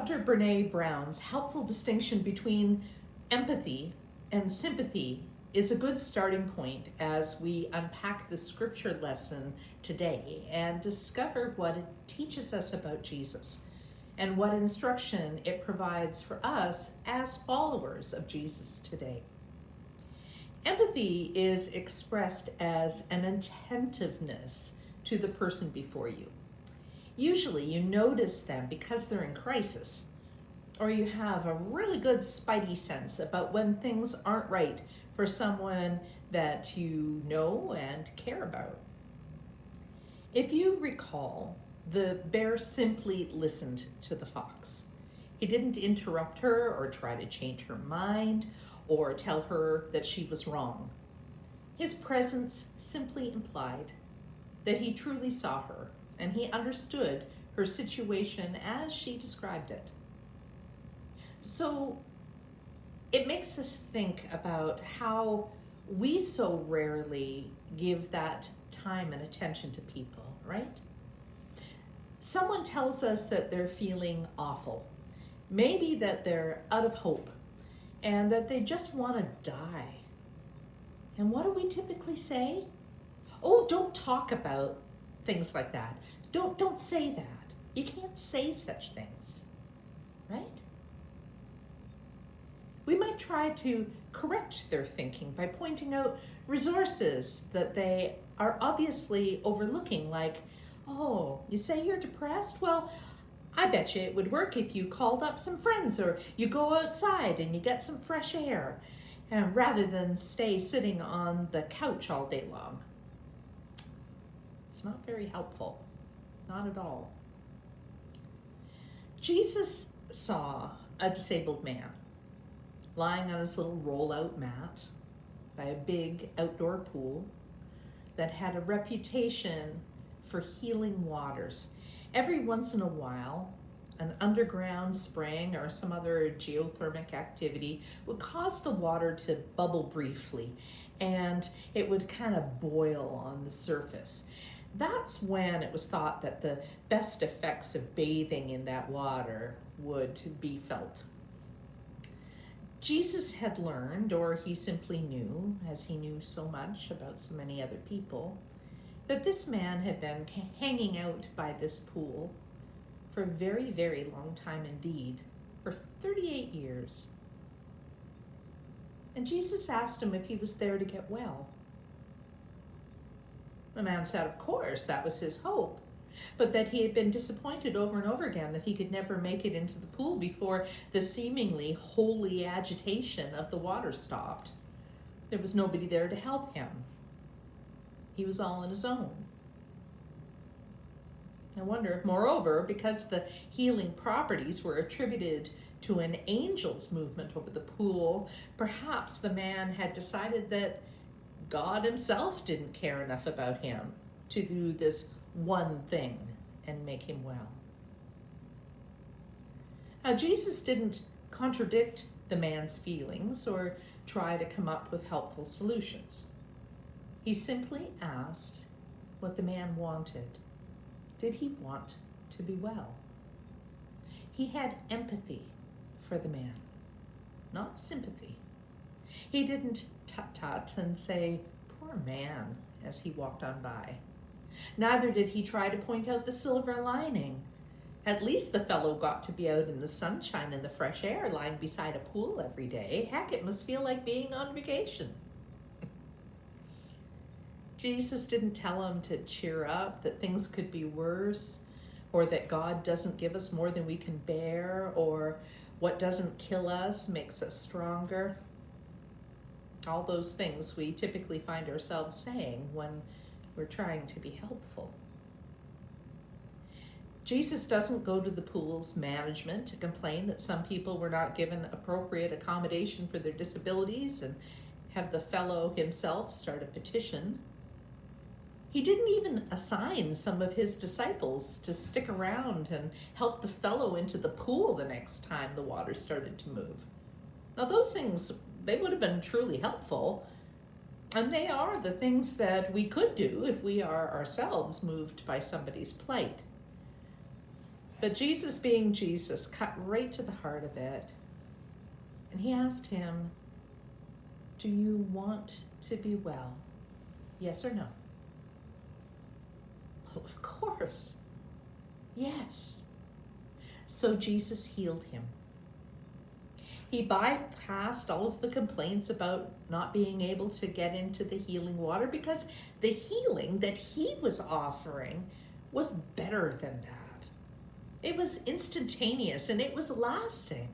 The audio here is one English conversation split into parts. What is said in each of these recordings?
Dr. Brene Brown's helpful distinction between empathy and sympathy is a good starting point as we unpack the scripture lesson today and discover what it teaches us about Jesus and what instruction it provides for us as followers of Jesus today. Empathy is expressed as an attentiveness to the person before you. Usually you notice them because they're in crisis, or you have a really good spidey sense about when things aren't right for someone that you know and care about. If you recall, the bear simply listened to the fox. He didn't interrupt her or try to change her mind or tell her that she was wrong. His presence simply implied that he truly saw her and he understood her situation as she described it. So it makes us think about how we so rarely give that time and attention to people, right? Someone tells us that they're feeling awful, maybe that they're out of hope, and that they just want to die. And what do we typically say? Oh, don't talk about things like that. Don't say that. You can't say such things, right? We might try to correct their thinking by pointing out resources that they are obviously overlooking, like, oh, you say you're depressed? Well, I bet you it would work if you called up some friends or you go outside and you get some fresh air, and rather than stay sitting on the couch all day long. It's not very helpful, not at all. Jesus saw a disabled man lying on his little roll-out mat by a big outdoor pool that had a reputation for healing waters. Every once in a while, an underground spring or some other geothermic activity would cause the water to bubble briefly, and it would kind of boil on the surface. That's when it was thought that the best effects of bathing in that water would be felt. Jesus had learned, or he simply knew, as he knew so much about so many other people, that this man had been hanging out by this pool for a very, very long time indeed, for 38 years. And Jesus asked him if he was there to get well. The man said, of course, that was his hope, but that he had been disappointed over and over again that he could never make it into the pool before the seemingly holy agitation of the water stopped. There was nobody there to help him. He was all on his own. I wonder if, moreover, because the healing properties were attributed to an angel's movement over the pool, perhaps the man had decided that God himself didn't care enough about him to do this one thing and make him well. Now, Jesus didn't contradict the man's feelings or try to come up with helpful solutions. He simply asked what the man wanted. Did he want to be well? He had empathy for the man, not sympathy. He didn't tut-tut and say, poor man, as he walked on by. Neither did he try to point out the silver lining. At least the fellow got to be out in the sunshine and the fresh air, lying beside a pool every day. Heck, it must feel like being on vacation. Jesus didn't tell him to cheer up, that things could be worse, or that God doesn't give us more than we can bear, or what doesn't kill us makes us stronger. All those things we typically find ourselves saying when we're trying to be helpful. Jesus doesn't go to the pool's management to complain that some people were not given appropriate accommodation for their disabilities and have the fellow himself start a petition. He didn't even assign some of his disciples to stick around and help the fellow into the pool the next time the water started to move. Now those things, they would have been truly helpful, and they are the things that we could do if we are ourselves moved by somebody's plight. But Jesus, being Jesus, cut right to the heart of it. And he asked him, do you want to be well? Yes or no? Well, of course. Yes. So Jesus healed him. He bypassed all of the complaints about not being able to get into the healing water because the healing that he was offering was better than that. It was instantaneous and it was lasting.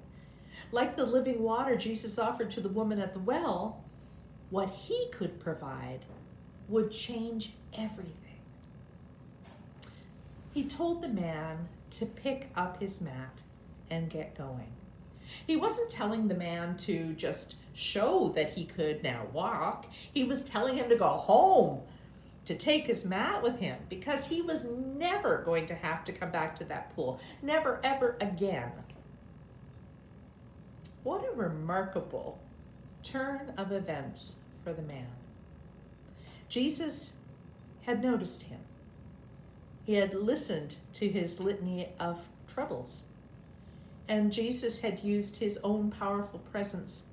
Like the living water Jesus offered to the woman at the well, what he could provide would change everything. He told the man to pick up his mat and get going. He wasn't telling the man to just show that he could now walk. He was telling him to go home, to take his mat with him, because he was never going to have to come back to that pool. Never, ever again. What a remarkable turn of events for the man. Jesus had noticed him. He had listened to his litany of troubles. And Jesus had used his own powerful presence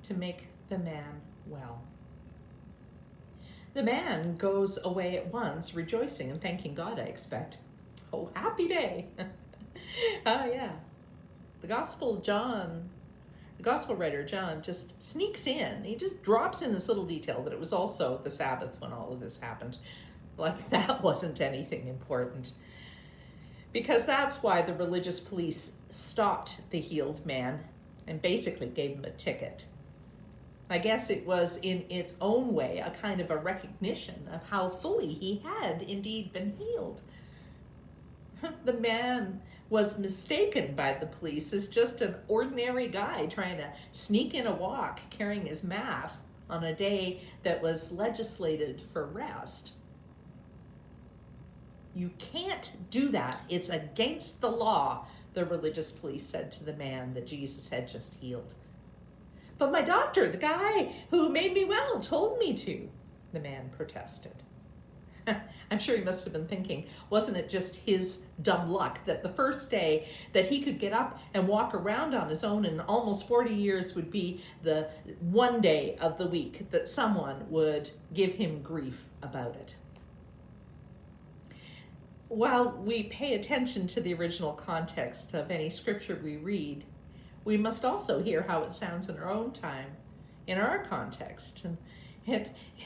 to make the man well. The man goes away at once, rejoicing and thanking God, I expect. Oh, happy day. Oh, yeah. The gospel writer John just sneaks in. He just drops in this little detail that it was also the Sabbath when all of this happened. Like that wasn't anything important. Because that's why the religious police stopped the healed man and basically gave him a ticket. I guess it was in its own way a kind of a recognition of how fully he had indeed been healed. The man was mistaken by the police as just an ordinary guy trying to sneak in a walk carrying his mat on a day that was legislated for rest. You can't do that. It's against the law, the religious police said to the man that Jesus had just healed. But my doctor, the guy who made me well, told me to, the man protested. I'm sure he must have been thinking, wasn't it just his dumb luck that the first day that he could get up and walk around on his own in almost 40 years would be the one day of the week that someone would give him grief about it. While we pay attention to the original context of any scripture we read, we must also hear how it sounds in our own time, in our context. And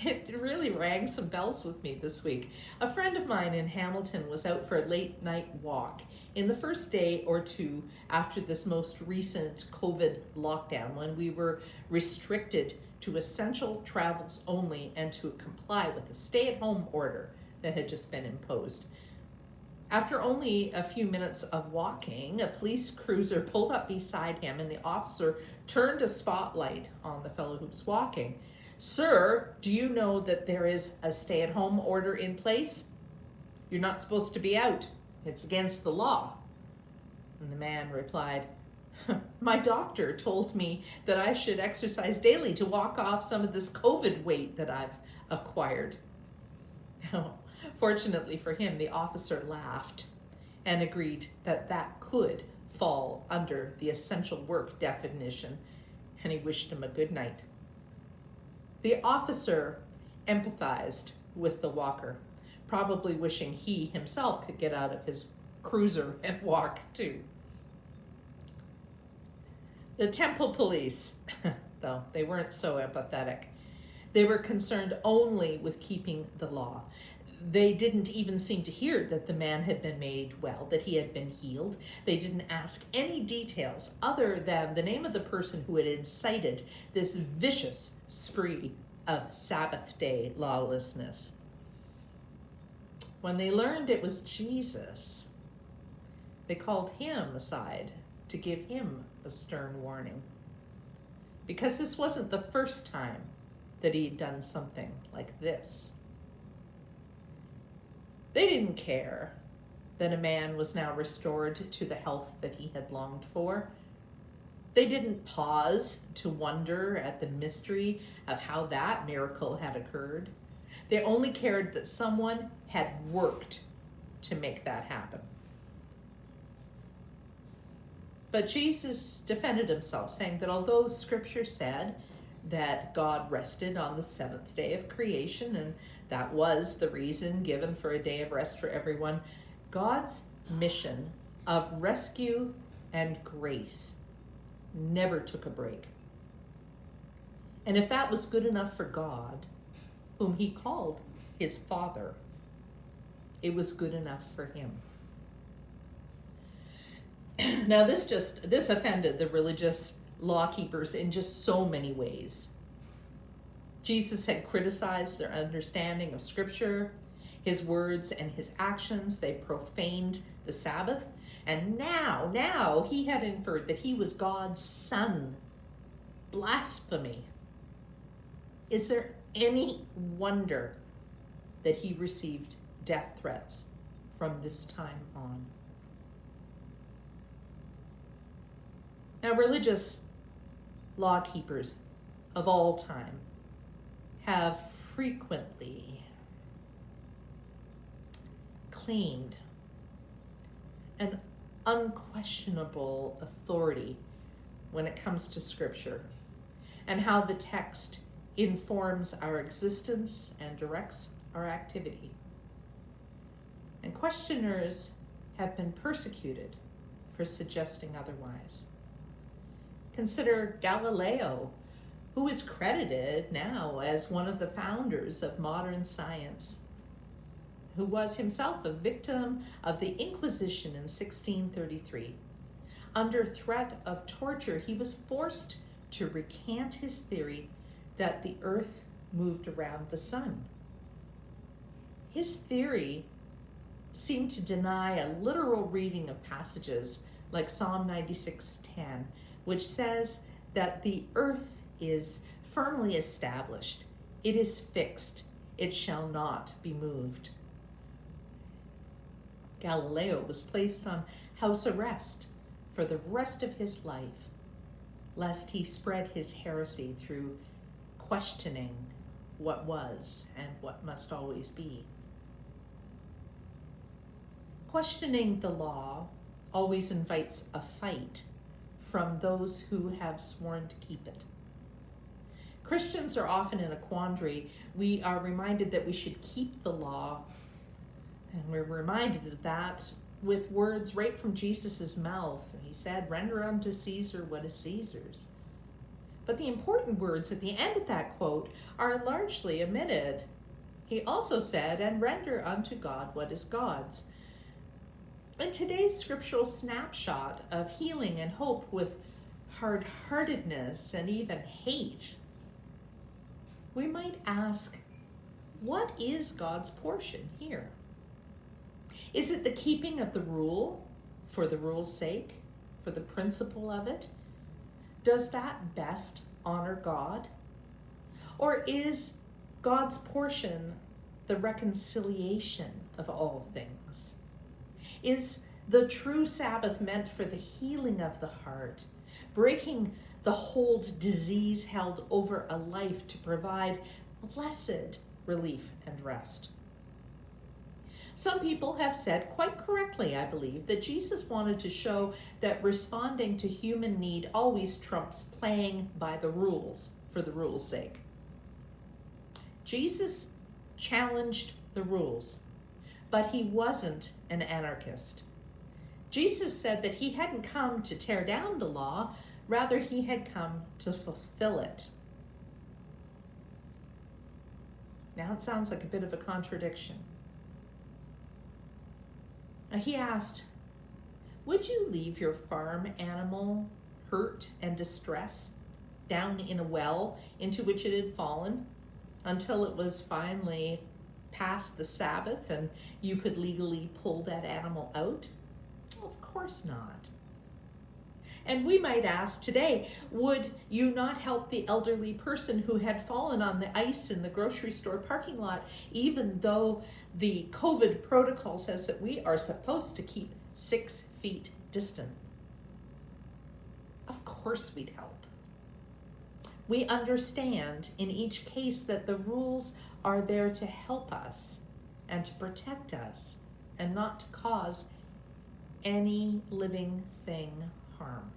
it really rang some bells with me this week. A friend of mine in Hamilton was out for a late night walk in the first day or two after this most recent COVID lockdown, when we were restricted to essential travels only and to comply with the stay-at-home order that had just been imposed. After only a few minutes of walking, a police cruiser pulled up beside him and the officer turned a spotlight on the fellow who was walking. Sir, do you know that there is a stay-at-home order in place? You're not supposed to be out. It's against the law. And the man replied, my doctor told me that I should exercise daily to walk off some of this COVID weight that I've acquired. Fortunately for him, the officer laughed and agreed that that could fall under the essential work definition, and he wished him a good night. The officer empathized with the walker, probably wishing he himself could get out of his cruiser and walk too. The temple police, though, they weren't so empathetic. They were concerned only with keeping the law. They didn't even seem to hear that the man had been made well, that he had been healed. They didn't ask any details other than the name of the person who had incited this vicious spree of Sabbath day lawlessness. When they learned it was Jesus, they called him aside to give him a stern warning. Because this wasn't the first time that he'd done something like this. They didn't care that a man was now restored to the health that he had longed for. They didn't pause to wonder at the mystery of how that miracle had occurred. They only cared that someone had worked to make that happen. But Jesus defended himself, saying that although Scripture said that God rested on the seventh day of creation, and that was the reason given for a day of rest for everyone, God's mission of rescue and grace never took a break. And if that was good enough for God, whom he called his Father, it was good enough for him. Now this offended the religious law keepers in just so many ways. Jesus had criticized their understanding of Scripture, his words and his actions. They profaned the Sabbath. And now he had inferred that he was God's son. Blasphemy. Is there any wonder that he received death threats from this time on? Now, religious law keepers of all time have frequently claimed an unquestionable authority when it comes to Scripture and how the text informs our existence and directs our activity. And questioners have been persecuted for suggesting otherwise. Consider Galileo, who is credited now as one of the founders of modern science, who was himself a victim of the Inquisition in 1633. Under threat of torture, he was forced to recant his theory that the earth moved around the sun. His theory seemed to deny a literal reading of passages like Psalm 96:10, which says that the earth is firmly established, it is fixed, it shall not be moved. Galileo was placed on house arrest for the rest of his life, lest he spread his heresy through questioning what was and what must always be. Questioning the law always invites a fight from those who have sworn to keep it. Christians are often in a quandary. We are reminded that we should keep the law, and we're reminded of that with words right from Jesus' mouth. He said, "Render unto Caesar what is Caesar's." But the important words at the end of that quote are largely omitted. He also said, "And render unto God what is God's." In today's scriptural snapshot of healing and hope with hard-heartedness and even hate, we might ask, what is God's portion here? Is it the keeping of the rule for the rule's sake, for the principle of it? Does that best honor God? Or is God's portion the reconciliation of all things? Is the true Sabbath meant for the healing of the heart, breaking the hold disease held over a life to provide blessed relief and rest? Some people have said, quite correctly, I believe, that Jesus wanted to show that responding to human need always trumps playing by the rules for the rule's sake. Jesus challenged the rules, but he wasn't an anarchist. Jesus said that he hadn't come to tear down the law, rather he had come to fulfill it. Now it sounds like a bit of a contradiction. Now he asked, would you leave your farm animal hurt and distressed down in a well into which it had fallen until it was finally past the Sabbath and you could legally pull that animal out? Of course not. And we might ask today, would you not help the elderly person who had fallen on the ice in the grocery store parking lot, even though the COVID protocol says that we are supposed to keep 6 feet distance? Of course we'd help. We understand in each case that the rules are there to help us and to protect us and not to cause any living thing harm. harm.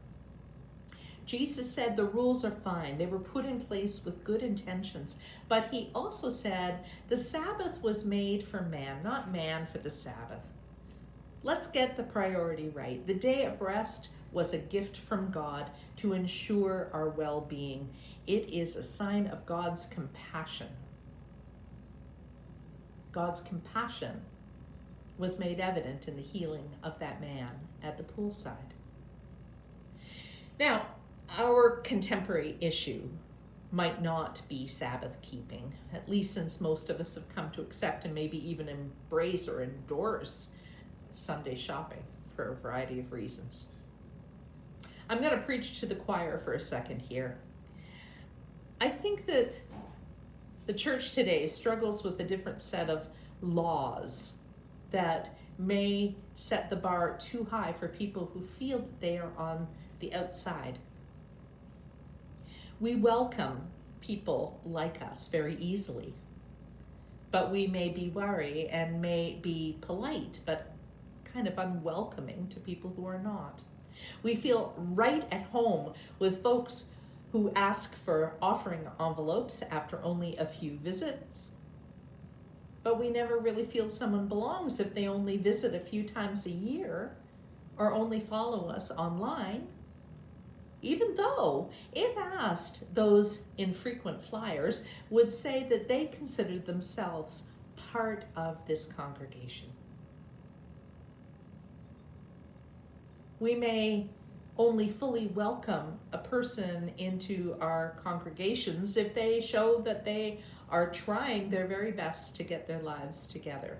Jesus said the rules are fine. They were put in place with good intentions. But he also said the Sabbath was made for man, not man for the Sabbath. Let's get the priority right. The day of rest was a gift from God to ensure our well-being. It is a sign of God's compassion. God's compassion was made evident in the healing of that man at the poolside. Now, our contemporary issue might not be Sabbath keeping, at least since most of us have come to accept and maybe even embrace or endorse Sunday shopping for a variety of reasons. I'm going to preach to the choir for a second here. I think that the church today struggles with a different set of laws that may set the bar too high for people who feel that they are on the outside. We welcome people like us very easily, but we may be wary and may be polite, but kind of unwelcoming to people who are not. We feel right at home with folks who ask for offering envelopes after only a few visits, but we never really feel someone belongs if they only visit a few times a year or only follow us online. Even though, if asked, those infrequent flyers would say that they considered themselves part of this congregation. We may only fully welcome a person into our congregations if they show that they are trying their very best to get their lives together.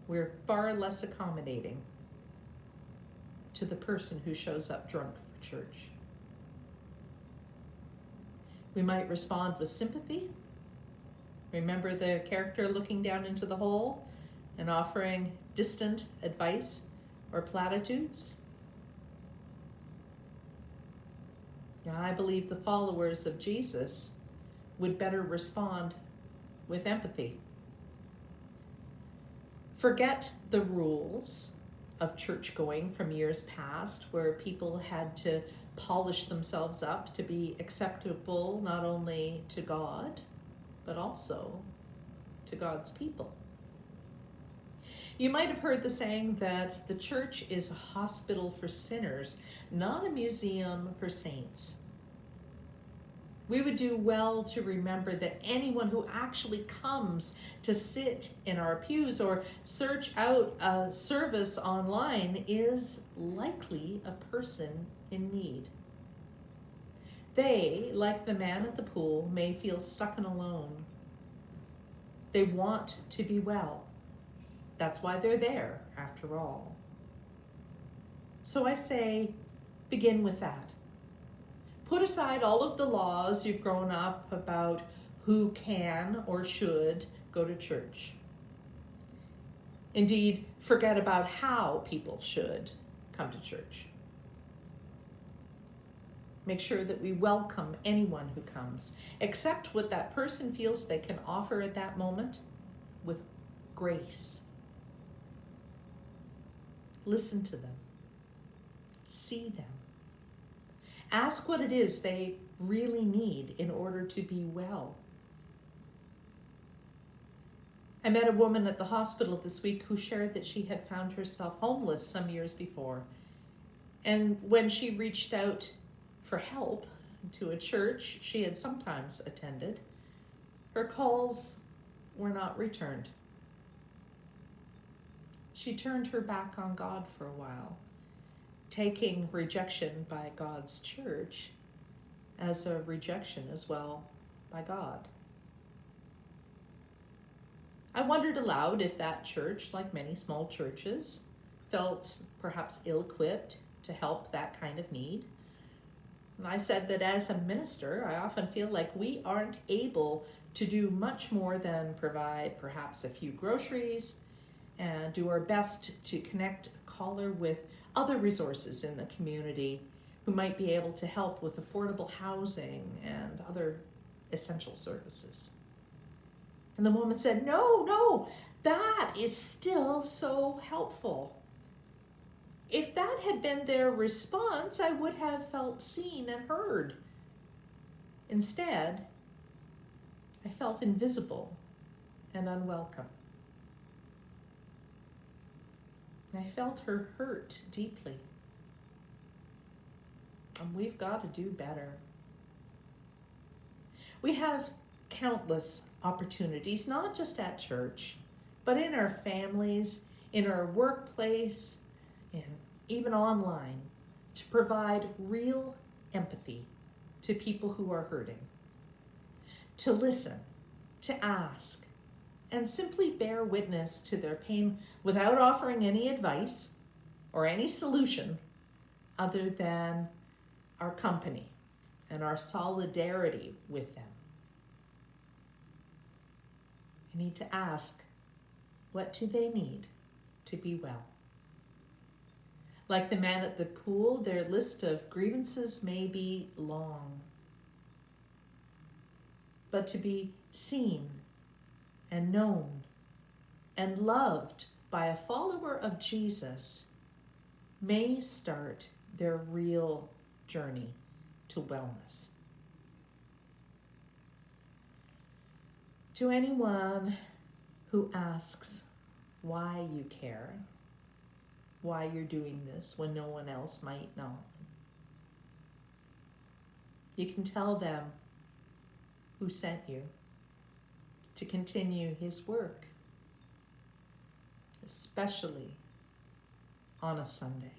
We're far less accommodating to the person who shows up drunk for church. We might respond with sympathy. Remember the character looking down into the hole and offering distant advice or platitudes? Yeah, I believe the followers of Jesus would better respond with empathy. Forget the rules of church going from years past where people had to polish themselves up to be acceptable not only to God, but also to God's people. You might have heard the saying that the church is a hospital for sinners, not a museum for saints. We would do well to remember that anyone who actually comes to sit in our pews or search out a service online is likely a person in need. They, like the man at the pool, may feel stuck and alone. They want to be well. That's why they're there, after all. So I say, begin with that. Put aside all of the laws you've grown up about who can or should go to church. Indeed, forget about how people should come to church. Make sure that we welcome anyone who comes. Accept what that person feels they can offer at that moment with grace. Listen to them. See them. Ask what it is they really need in order to be well. I met a woman at the hospital this week who shared that she had found herself homeless some years before. And when she reached out for help to a church she had sometimes attended, her calls were not returned. She turned her back on God for a while, taking rejection by God's church as a rejection as well by God. I wondered aloud if that church, like many small churches, felt perhaps ill-equipped to help that kind of need. And I said that as a minister, I often feel like we aren't able to do much more than provide perhaps a few groceries and do our best to connect a caller with other resources in the community who might be able to help with affordable housing and other essential services. And the woman said, no, that is still so helpful. If that had been their response, I would have felt seen and heard. Instead, I felt invisible and unwelcome. I felt her hurt deeply. And we've got to do better. We have countless opportunities, not just at church, but in our families, in our workplace, and even online, to provide real empathy to people who are hurting, to listen, to ask, and simply bear witness to their pain without offering any advice or any solution other than our company and our solidarity with them. I need to ask, what do they need to be well? Like the man at the pool, their list of grievances may be long. But to be seen and known and loved by a follower of Jesus may start their real journey to wellness. To anyone who asks why you care, why you're doing this when no one else might know, you can tell them who sent you to continue his work, especially on a Sunday.